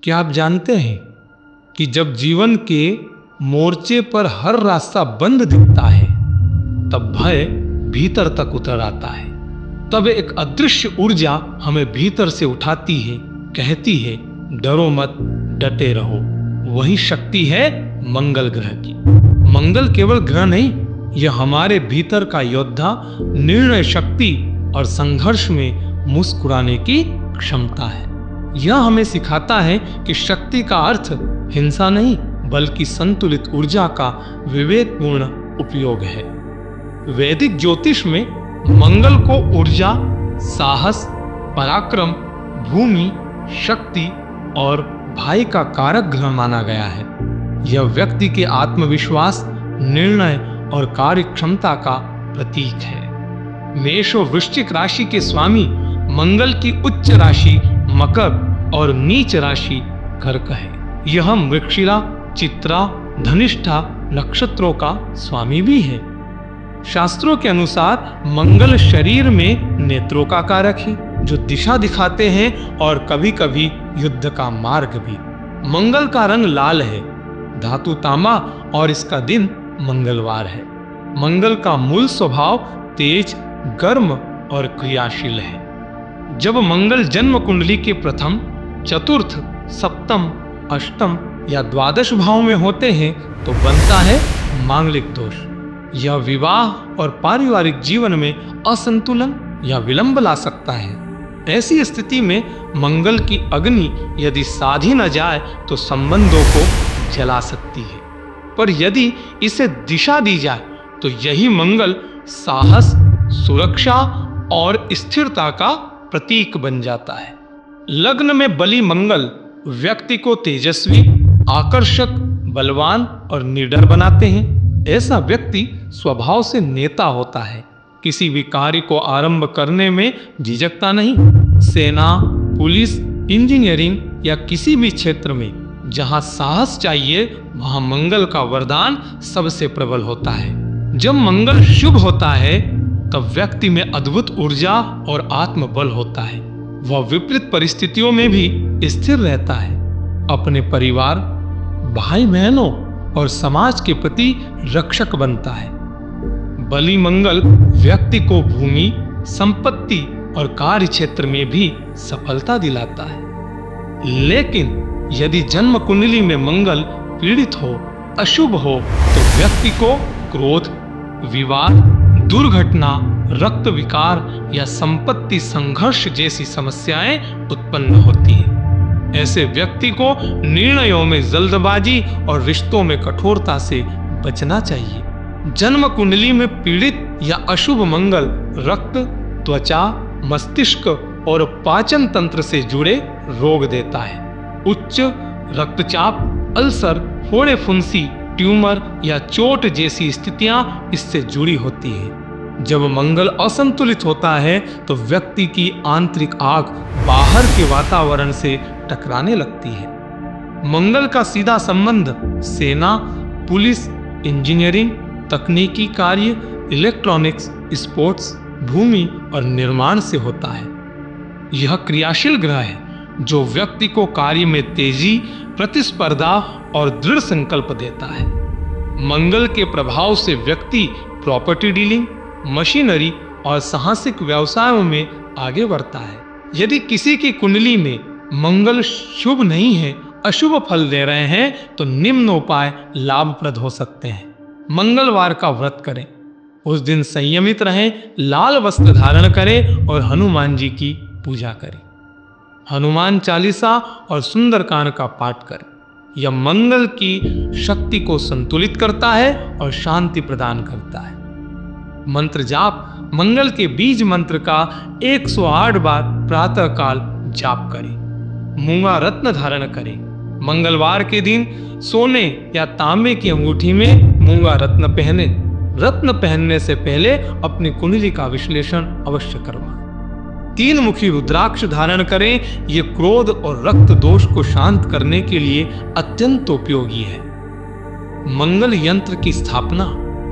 क्या आप जानते हैं कि जब जीवन के मोर्चे पर हर रास्ता बंद दिखता है तब भय भीतर तक उतर आता है। तब एक अदृश्य ऊर्जा हमें भीतर से उठाती है, कहती है डरो मत, डटे रहो। वही शक्ति है मंगल ग्रह की। मंगल केवल ग्रह नहीं, यह हमारे भीतर का योद्धा, निर्णय शक्ति और संघर्ष में मुस्कुराने की क्षमता है। यह हमें सिखाता है कि शक्ति का अर्थ हिंसा नहीं बल्कि संतुलित ऊर्जा का विवेकपूर्ण उपयोग है। वैदिक ज्योतिष में मंगल को ऊर्जा, साहस, पराक्रम, भूमि, शक्ति और भाई का कारक ग्रह माना गया है। यह व्यक्ति के आत्मविश्वास, निर्णय और कार्य क्षमता का प्रतीक है। मेष और वृश्चिक राशि के स्वामी मंगल की उच्च राशि मकर और नीच राशि कर्क है। यह मृगशिरा, चित्रा, धनिष्ठा नक्षत्रों का स्वामी भी है। शास्त्रों के अनुसार मंगल शरीर में नेत्रों का कारक है जो दिशा दिखाते हैं और कभी कभी युद्ध का मार्ग भी। मंगल का रंग लाल है, धातु तांबा और इसका दिन मंगलवार है। मंगल का मूल स्वभाव तेज, गर्म और क्रियाशील है। जब मंगल जन्म कुंडली के प्रथम, चतुर्थ, सप्तम, अष्टम या द्वादश भाव में होते हैं तो बनता है मांगलिक दोष। यह विवाह और पारिवारिक जीवन में असंतुलन या विलंब ला सकता है। ऐसी स्थिति में मंगल की अग्नि यदि साधी न जाए तो संबंधों को जला सकती है, पर यदि इसे दिशा दी जाए तो यही मंगल साहस, सुरक्षा और स्थिरता का प्रतीक बन जाता है। लग्न में बली मंगल व्यक्ति को तेजस्वी, आकर्षक, बलवान और निडर बनाते हैं। ऐसा व्यक्ति स्वभाव से नेता होता है, किसी भी कार्य को आरंभ करने में झिझकता नहीं। सेना, पुलिस, इंजीनियरिंग या किसी भी क्षेत्र में जहां साहस चाहिए वहां मंगल का वरदान सबसे प्रबल होता है। जब मंगल शुभ होता है तब व्यक्ति में अद्भुत ऊर्जा और आत्मबल होता है। वह विपरीत परिस्थितियों में भी स्थिर रहता है, अपने परिवार, भाई बहनों और समाज के प्रति रक्षक बनता है। बली मंगल व्यक्ति को भूमि, संपत्ति और कार्य क्षेत्र में भी सफलता दिलाता है। लेकिन यदि जन्म कुंडली में मंगल पीड़ित हो, अशुभ हो तो व्यक्ति को क्रोध, विवाद, दुर्घटना, रक्त विकार या संपत्ति संघर्ष जैसी समस्याएं उत्पन्न होती हैं। ऐसे व्यक्ति को निर्णयों में जल्दबाजी और रिश्तों में कठोरता से बचना चाहिए। जन्म कुंडली में पीड़ित या अशुभ मंगल रक्त, त्वचा, मस्तिष्क और पाचन तंत्र से जुड़े रोग देता है। उच्च रक्तचाप, अल्सर, फोड़े फुंसी, ट्यूमर या चोट जैसी स्थितियां इससे जुड़ी होती है। जब मंगल असंतुलित होता है तो व्यक्ति की आंतरिक आग बाहर के वातावरण से टकराने लगती है। मंगल का सीधा संबंध सेना, पुलिस, इंजीनियरिंग, तकनीकी कार्य, इलेक्ट्रॉनिक्स, स्पोर्ट्स, भूमि और निर्माण से होता है। यह क्रियाशील ग्रह है जो व्यक्ति को कार्य में तेजी, प्रतिस्पर्धा और दृढ़ संकल्प देता है। मंगल के प्रभाव से व्यक्ति प्रॉपर्टी डीलिंग, मशीनरी और साहसिक व्यवसायों में आगे बढ़ता है। यदि किसी की कुंडली में मंगल शुभ नहीं है, अशुभ फल दे रहे हैं तो निम्न उपाय लाभप्रद हो सकते हैं। मंगलवार का व्रत करें, उस दिन संयमित रहें, लाल वस्त्र धारण करें और हनुमान जी की पूजा करें। हनुमान चालीसा और सुंदरकांड का पाठ करें। यह मंगल की शक्ति को संतुलित करता है और शांति प्रदान करता है। मंत्र जाप, मंगल के बीज मंत्र का 108 बार प्रातः काल जाप करें। मूंगा रत्न धारण करें। मंगलवार के दिन सोने या तांबे की अंगूठी में मूंगा रत्न पहने। रत्न पहनने से पहले अपनी कुंडली का विश्लेषण अवश्य करवाएं। 3 मुखी रुद्राक्ष धारण करें। ये क्रोध और रक्त दोष को शांत करने के लिए अत्यंत उपयोगी है। मंगल यंत्र की स्थापना,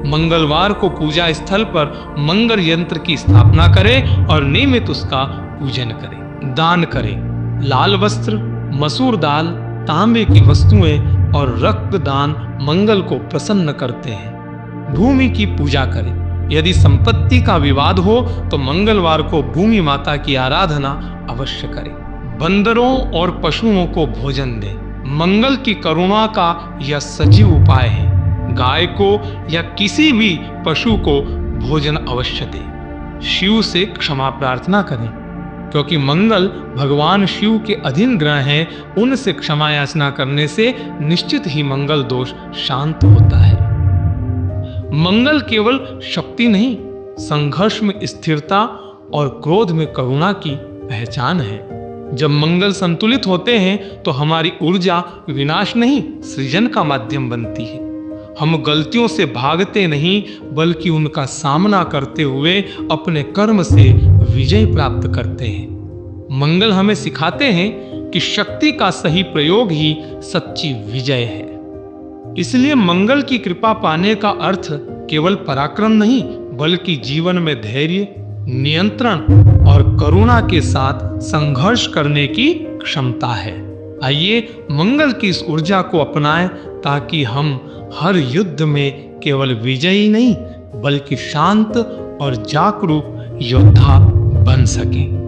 मंगलवार को पूजा स्थल पर मंगल यंत्र की स्थापना करें और नियमित उसका पूजन करें। दान करें। लाल वस्त्र, मसूर दाल, तांबे की वस्तुएं और रक्तदान मंगल को प्रसन्न करते हैं। भूमि की पूजा करें। यदि संपत्ति का विवाद हो तो मंगलवार को भूमि माता की आराधना अवश्य करें। बंदरों और पशुओं को भोजन दें। मंगल की करुणा का यह सजीव उपाय है। गाय को या किसी भी पशु को भोजन अवश्य दें। शिव से क्षमा प्रार्थना करें, क्योंकि मंगल भगवान शिव के अधीन ग्रह हैं। उनसे क्षमा याचना करने से निश्चित ही मंगल दोष शांत होता है। मंगल केवल शक्ति नहीं, संघर्ष में स्थिरता और क्रोध में करुणा की पहचान है। जब मंगल संतुलित होते हैं तो हमारी ऊर्जा विनाश नहीं, सृजन का माध्यम बनती है। हम गलतियों से भागते नहीं, बल्कि उनका सामना करते हुए अपने कर्म से विजय प्राप्त करते हैं। मंगल हमें सिखाते हैं कि शक्ति का सही प्रयोग ही सच्ची विजय है। इसलिए मंगल की कृपा पाने का अर्थ केवल पराक्रम नहीं, बल्कि जीवन में धैर्य, नियंत्रण और करुणा के साथ संघर्ष करने की क्षमता है। आइए मंगल की इस ऊर्जा को अपनाएं, ताकि हम हर युद्ध में केवल विजयी नहीं, बल्कि शांत और जागरूक योद्धा बन सकें।